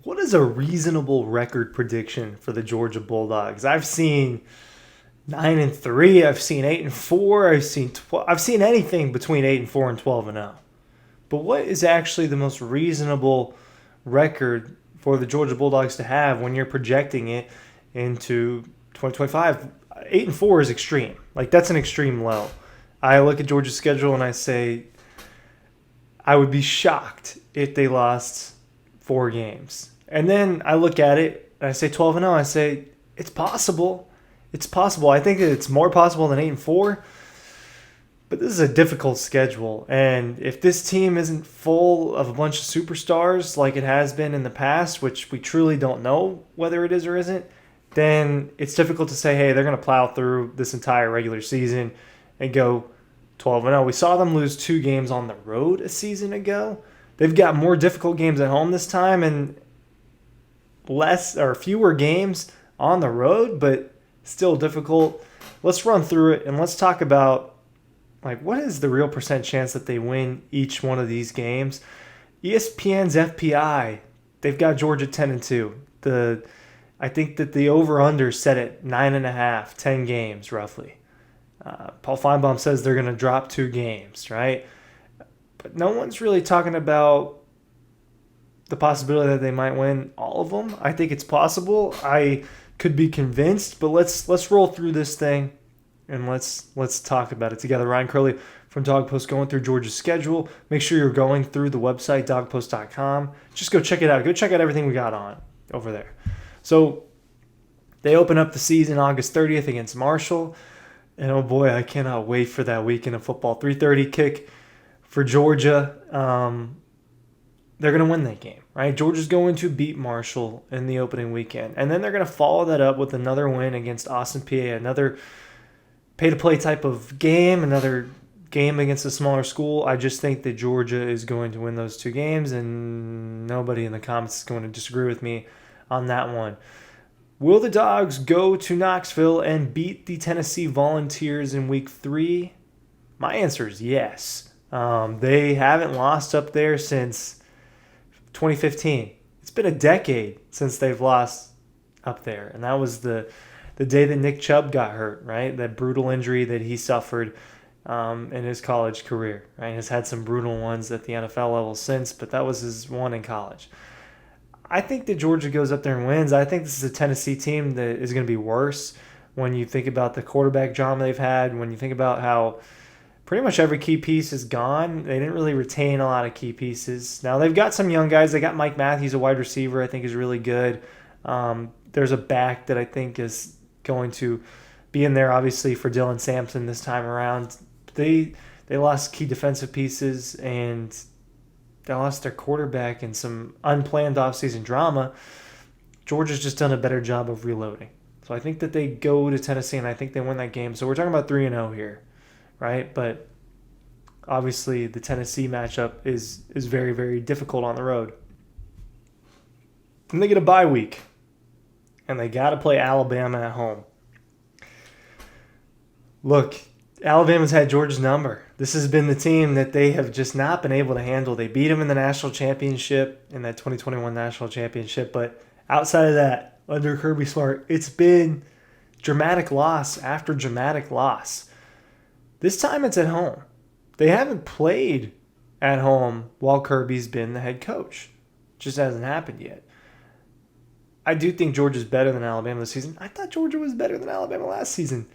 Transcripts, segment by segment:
What is a reasonable record prediction for the Georgia Bulldogs? I've seen 9-3. I've seen 8-4. I've seen 12. I've seen anything between 8-4 and 12-0. But what is actually the most reasonable record for the Georgia Bulldogs to have when you're projecting it into 2025? 8-4 is extreme. Like, that's an extreme low. I look at Georgia's schedule and I say I would be shocked if they lost 4 games. And then I look at it and I say 12-0. I say it's possible. It's possible. I think that it's more possible than 8-4. But this is a difficult schedule. And if this team isn't full of a bunch of superstars like it has been in the past, which we truly don't know whether it is or isn't, then it's difficult to say, hey, they're going to plow through this entire regular season and go 12-0. We saw them lose 2 games on the road a season ago. They've got more difficult games at home this time and less or fewer games on the road, but still difficult. Let's run through it and let's talk about what is the real percent chance that they win each one of these games. ESPN's FPI, they've got Georgia 10-2. I think that the over-under set at 9.5, 10 games roughly. Paul Feinbaum says they're going to drop 2 games, right? But no one's really talking about the possibility that they might win all of them. I think it's possible. I could be convinced, but let's roll through this thing and let's talk about it together. Ryan Curley from Dawg Post going through Georgia's schedule. Make sure you're going through the website, dawgpost.com. Just go check it out. Go check out everything we got on over there. So they open up the season August 30th against Marshall. And oh boy, I cannot wait for that weekend of football. 3:30 kick for Georgia. They're going to win that game, right? Georgia's going to beat Marshall in the opening weekend. And then they're going to follow that up with another win against Austin Peay, another pay-to-play type of game, another game against a smaller school. I just think that Georgia is going to win those 2 games, and nobody in the comments is going to disagree with me on that one. Will the Dogs go to Knoxville and beat the Tennessee Volunteers in Week 3? My answer is yes. They haven't lost up there since 2015. It's been a decade since they've lost up there, and that was the day that Nick Chubb got hurt, right? That brutal injury that he suffered in his college career, right? He's had some brutal ones at the NFL level since, but that was his one in college. I think that Georgia goes up there and wins. I think this is a Tennessee team that is going to be worse when you think about the quarterback drama they've had, when you think about how pretty much every key piece is gone. They didn't really retain a lot of key pieces. Now, they've got some young guys. They got Mike Matthews, a wide receiver, I think is really good. There's a back that I think is going to be in there, obviously, for Dylan Sampson this time around. They lost key defensive pieces, and they lost their quarterback in some unplanned offseason drama. Georgia's just done a better job of reloading. So I think that they go to Tennessee, and I think they win that game. So we're talking about 3-0 here, right? But obviously the Tennessee matchup is very, very difficult on the road. And they get a bye week, and they got to play Alabama at home. Look, Alabama's had Georgia's number. This has been the team that they have just not been able to handle. They beat them in the national championship, in that 2021 national championship. But outside of that, under Kirby Smart, it's been dramatic loss after dramatic loss. This time it's at home. They haven't played at home while Kirby's been the head coach. It just hasn't happened yet. I do think Georgia's better than Alabama this season. I thought Georgia was better than Alabama last season.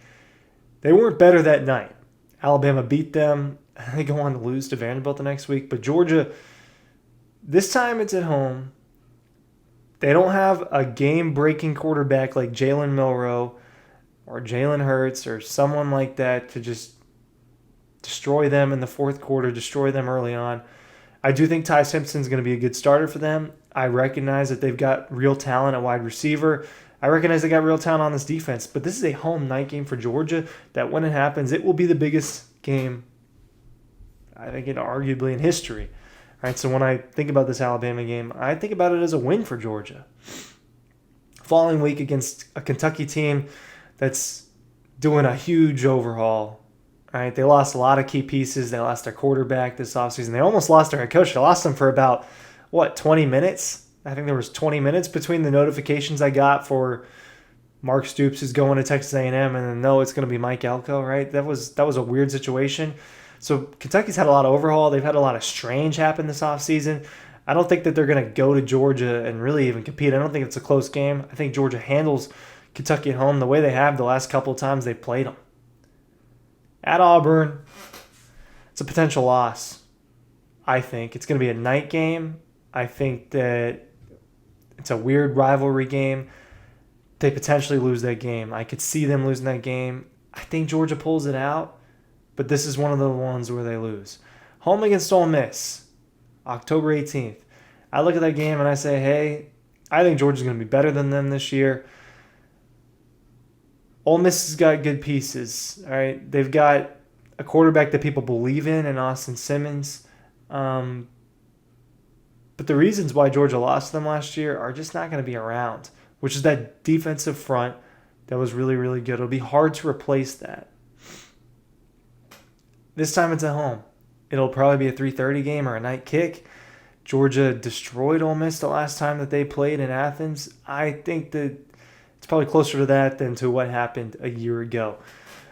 They weren't better that night. Alabama beat them. They go on to lose to Vanderbilt the next week. But Georgia, this time it's at home. They don't have a game-breaking quarterback like Jalen Milroe or Jalen Hurts or someone like that to just destroy them in the fourth quarter, destroy them early on. I do think Ty Simpson's going to be a good starter for them. I recognize that they've got real talent at wide receiver. I recognize they got real talent on this defense, but this is a home night game for Georgia that when it happens, it will be the biggest game, I think, arguably in history. All right, so when I think about this Alabama game, I think about it as a win for Georgia. Following week against a Kentucky team that's doing a huge overhaul. All right, they lost a lot of key pieces. They lost their quarterback this offseason. They almost lost their head coach. They lost him for about, 20 minutes? I think there was 20 minutes between the notifications I got for Mark Stoops is going to Texas A&M, and then no, it's going to be Mike Elko, right? That was a weird situation. So Kentucky's had a lot of overhaul. They've had a lot of strange happen this offseason. I don't think that they're going to go to Georgia and really even compete. I don't think it's a close game. I think Georgia handles Kentucky at home the way they have the last couple of times they played them. At Auburn, it's a potential loss. I think it's going to be a night game. I think that it's a weird rivalry game. They potentially lose that game. I could see them losing that game. I think Georgia pulls it out, but this is one of the ones where they lose. Home against Ole Miss, October 18th. I look at that game and I say, hey, I think Georgia's going to be better than them this year. Ole Miss has got good pieces. All right, they've got a quarterback that people believe in Austin Simmons. But the reasons why Georgia lost to them last year are just not going to be around, which is that defensive front that was really, really good. It'll be hard to replace that. This time it's at home. It'll probably be a 3:30 game or a night kick. Georgia destroyed Ole Miss the last time that they played in Athens. I think that it's probably closer to that than to what happened a year ago.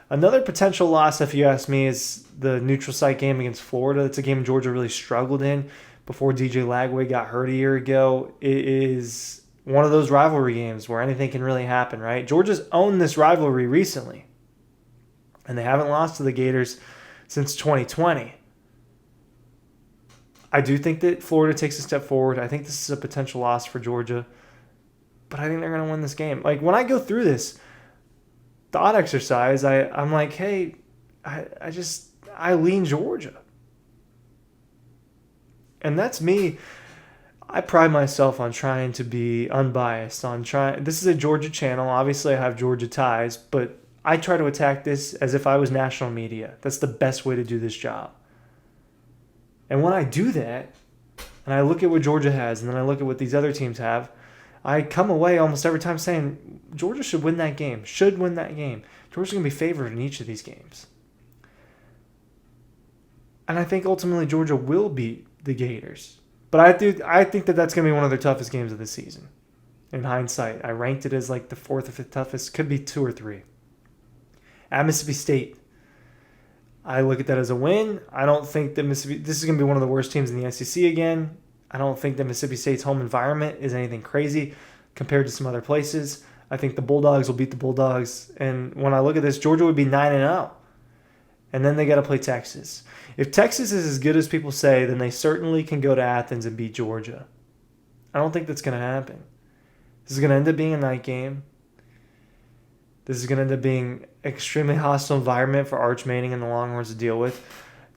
Another potential loss, if you ask me, is the neutral site game against Florida. It's a game Georgia really struggled in before DJ Lagway got hurt a year ago. It is one of those rivalry games where anything can really happen, right? Georgia's owned this rivalry recently, and they haven't lost to the Gators since 2020. I do think that Florida takes a step forward. I think this is a potential loss for Georgia, but I think they're going to win this game. Like, when I go through this thought exercise, I'm like, hey, I lean Georgia. And that's me. I pride myself on trying to be unbiased, this is a Georgia channel. Obviously, I have Georgia ties, but I try to attack this as if I was national media. That's the best way to do this job. And when I do that, and I look at what Georgia has, and then I look at what these other teams have, I come away almost every time saying Georgia should win that game. Georgia's going to be favored in each of these games. And I think ultimately Georgia will beat the Gators. But I think that that's going to be one of their toughest games of the season. In hindsight, I ranked it as like the fourth or fifth toughest. Could be 2 or 3. At Mississippi State, I look at that as a win. I don't think that this is going to be one of the worst teams in the SEC again. I don't think that Mississippi State's home environment is anything crazy compared to some other places. I think the Bulldogs will beat the Bulldogs. And when I look at this, Georgia would be 9-0. And then they got to play Texas. If Texas is as good as people say, then they certainly can go to Athens and beat Georgia. I don't think that's going to happen. This is going to end up being a night game. This is going to end up being an extremely hostile environment for Arch Manning and the Longhorns to deal with.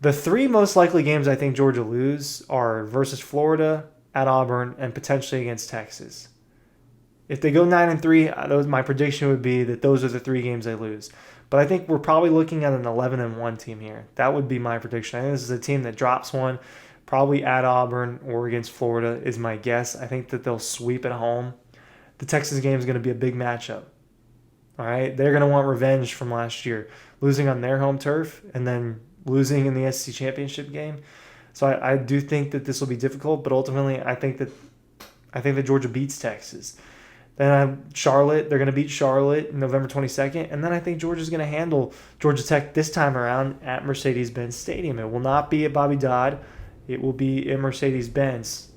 The 3 most likely games I think Georgia lose are versus Florida, at Auburn, and potentially against Texas. If they go 9-3, my prediction would be that those are the 3 games they lose. But I think we're probably looking at an 11-1 team here. That would be my prediction. I think this is a team that drops one, probably at Auburn or against Florida is my guess. I think that they'll sweep at home. The Texas game is going to be a big matchup. All right, they're going to want revenge from last year, losing on their home turf and then losing in the SEC championship game. So I do think that this will be difficult, but ultimately I think that Georgia beats Texas. Then Charlotte, they're going to beat Charlotte November 22nd, and then I think Georgia's going to handle Georgia Tech this time around at Mercedes-Benz Stadium. It will not be at Bobby Dodd. It will be in Mercedes-Benz.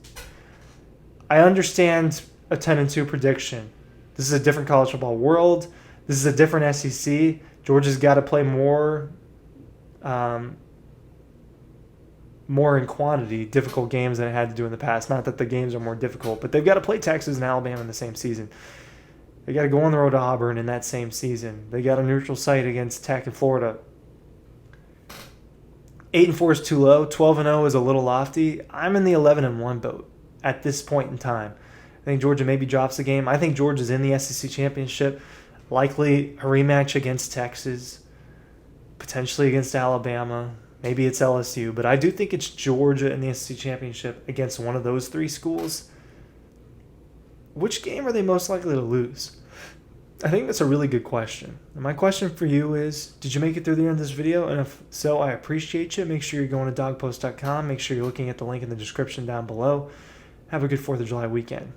I understand a 10-2 prediction. This is a different college football world. This is a different SEC. Georgia's got to play more in quantity difficult games than it had to do in the past. Not that the games are more difficult, but they've got to play Texas and Alabama in the same season. They got to go on the road to Auburn in that same season. They got a neutral site against Tech and Florida. 8-4 is too low. 12-0 is a little lofty. I'm in the 11-1 boat at this point in time. I think Georgia maybe drops the game. I think Georgia's in the SEC championship. Likely a rematch against Texas. Potentially against Alabama. Maybe it's LSU. But I do think it's Georgia in the SEC championship against one of those 3 schools. Which game are they most likely to lose? I think that's a really good question. And my question for you is, did you make it through the end of this video? And if so, I appreciate you. Make sure you're going to dogpost.com. Make sure you're looking at the link in the description down below. Have a good 4th of July weekend.